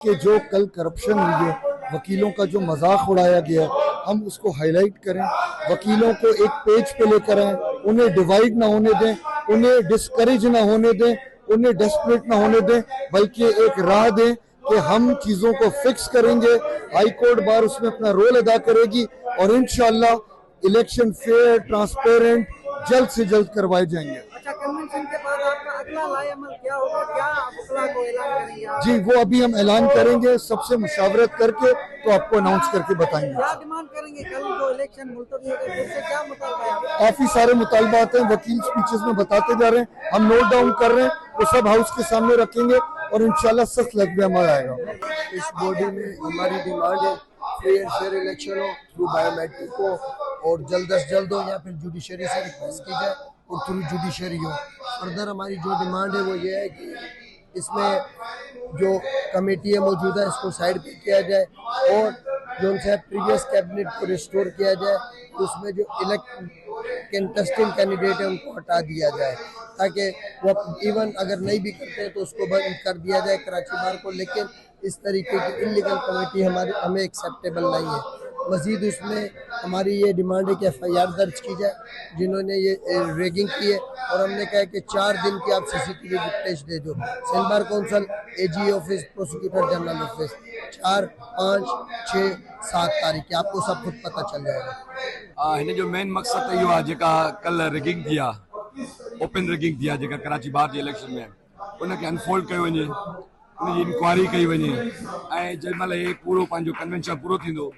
कि जो कल करप्शन हुई है, वकीलों का जो मजाक उड़ाया गया है, हम उसको हाईलाइट करें, वकीलों को एक पेज पे लेकर आए, उन्हें डिवाइड ना होने दें, उन्हें डिस्करेज ना होने दें, उन्हें डेस्परेट ना होने दें, बल्कि एक राह दें कि हम चीज़ों को फिक्स करेंगे। हाई कोर्ट बार उसमें अपना रोल अदा करेगी और इंशाअल्लाह इलेक्शन फेयर, ट्रांसपेरेंट जल्द से जल्द करवाए जाएंगे। अच्छा, कन्वेंशन के बाद आपका अगला लाएअमल क्या होगा? क्या आप अगला को ऐलान करेंगे आप? जी, वो अभी हम ऐलान करेंगे, सबसे मुशावरत करके तो आपको अनाउंस करके बताएंगे। क्या डिमांड करेंगे? कल जो इलेक्शन मुलतवी हो गए, फिर से क्या मुतालबा है? काफी सारे मुतालबात हैं, वकील स्पीचेस में बताते जा रहे हैं, हम नोट डाउन कर रहे हैं, वो सब हाउस के सामने रखेंगे और इंशाल्लाह सख्त लफ्ज़ अमल आएगा। इस बॉडी में हमारी डिमांड है फ्री एंड फेयर इलेक्शन हो थ्रू बायोमेट्रिक हो और जल्द अज जल्द हो, या फिर जुडिशरी से रिक्वेस्ट की जाए और थ्रू जुडिशरी हो। फर्दर हमारी जो डिमांड है वो ये है कि इसमें जो कमेटी है मौजूदा इसको साइड पे किया जाए और जो उनसे प्रीवियस कैबिनेट को रिस्टोर किया जाए, तो उसमें जो कंटेस्टिंग कैंडिडेट है उनको हटा दिया जाए, ताकि वो इवन अगर नहीं भी करते हैं तो उसको बंद कर दिया जाए कराची बार को। लेकिन इस तरीके की इलीगल कमेटी हमें एक्सेप्टेबल नहीं है। मजीद उसमें हमारी ये डिमांड है कि FIR दर्ज की जाए जिन्होंने ये रेगिंग की है, और हमने कहा कि 4 दिन की आप CCTV फुटेज दे दो। Sindh bar council, AG office, prosecutor general office, 4, 5, 6, 7 तारीख की आपको सब कुछ पता चल जाएगा। हिन जो मेन मकसद इहो आहे, जेका कल रिगिंग थी आहे, ओपन रिगिंग थी आहे जेका कराची बार जे इलेक्शन में, उनखे अनफोल्ड कयो वञे, उनजी इंक्वायरी कई वञे ऐं जेॾीमहिल हे पूरो पंहिंजो कन्वेंशन पूरो थींदो,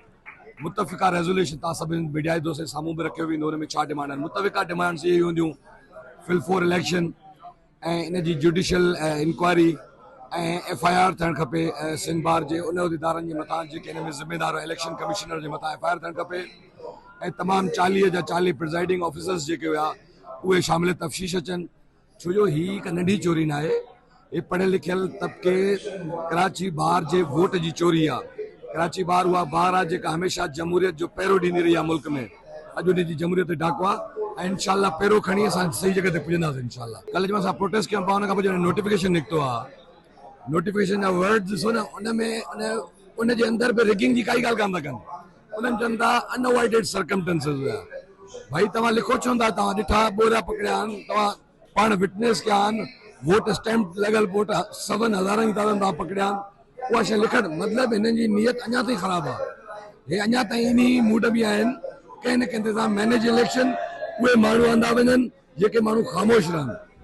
मुतफ़िक़ा रेज़ोल्यूशन तव्हां सभिनी मीडिया जे दोस्तनि साम्हूं बि रखियो वेंदो। हुन में छा डिमांड आहिनि? मुतफ़िक़ा डिमांड्स इहे हूंदियूं, फिल फॉर इलेक्शन ऐं इन जी जुडिशियल इंक्वायरी ऐं FIR थियणु खपे सिंध बार जे उन उहिदेदारनि जे मथां जेके हिन में ज़िम्मेदार इलेक्शन कमिश्नर जे मथां FIR थियणु खपे ऐं तमामु 40 जा 40 प्रिज़ाइडिंग ऑफिसर्स जेके हुआ उहे शामिल तफ़्तीश अचनि। छो जो हीअ हिकु नंढी चोरी न आहे, ये पढ़ियल लिखियल तबिके कराची बार जे वोट जी चोरी आहे। कराची बार उहा बार आहे जेका हमेशह जमहूरियत जो पैरो ॾींदी रही आहे मुल्क में, अॼु उन जी जमहूरियत ते डाको आहे ऐं इंशाल्लाह पैरो खणी असां सही जॻह ते पुॼंदासीं इंशाल्लाह। कल जब असां प्रोटेस्ट कयूं पिया, हुन खां पोइ जॾहिं नोटिफिकेशन निकितो आहे, नोटिफिकेशन जा वर्ड ॾिसो न, उन जे अंदरि बि रिगिंग जी काई ॻाल्हि कान था कनि। उन्हनि चवनि था अनअवॉइडेड सर्कमस्टेंसेस हुआ। भाई तव्हां लिखो छो था? तव्हां ॾिठा ॿोरिया पकड़िया आहिनि, तव्हां पाण विटनेस कया आहिनि, वोट स्टैम्प लॻल वोट 7 हज़ारनि जी तादाद तव्हां पकड़िया आहिनि, उहा शइ लिखणु मतिलबु हिननि जी नीयत अञा ताईं ख़राबु आहे। हे अञा ताईं इन मूड में आहिनि कंहिं न कंहिं ते मैनेज इलेक्शन, उहे माण्हू आंदा वञनि जेके माण्हू ख़ामोश रहनि।